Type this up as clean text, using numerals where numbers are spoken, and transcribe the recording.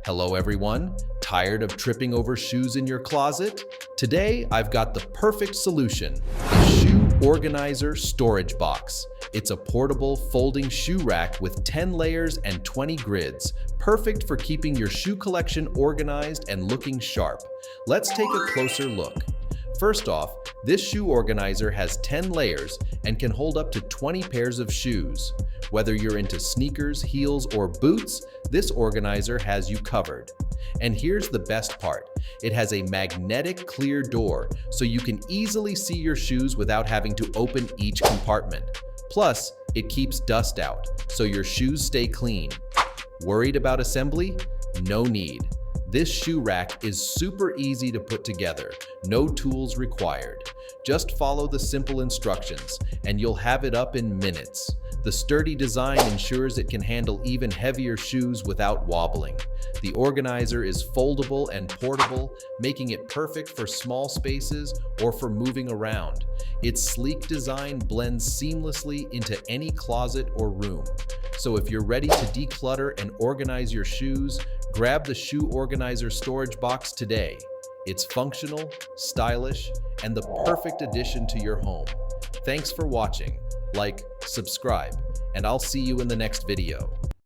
Hello everyone, tired of tripping over shoes in your closet? Today I've got the perfect solution, the Shoe Organizer Storage Box. It's a portable folding shoe rack with 10 layers and 20 grids, perfect for keeping your shoe collection organized and looking sharp. Let's take a closer look. First off, this shoe organizer has 10 layers and can hold up to 20 pairs of shoes. Whether you're into sneakers, heels, or boots, this organizer has you covered. And here's the best part. It has a magnetic clear door, so you can easily see your shoes without having to open each compartment. Plus, it keeps dust out, so your shoes stay clean. Worried about assembly? No need. This shoe rack is super easy to put together, no tools required. Just follow the simple instructions, and you'll have it up in minutes. The sturdy design ensures it can handle even heavier shoes without wobbling. The organizer is foldable and portable, making it perfect for small spaces or for moving around. Its sleek design blends seamlessly into any closet or room. So if you're ready to declutter and organize your shoes, grab the Shoe Organizer Storage Box today. It's functional, stylish, and the perfect addition to your home. Thanks for watching. Like, subscribe, and I'll see you in the next video.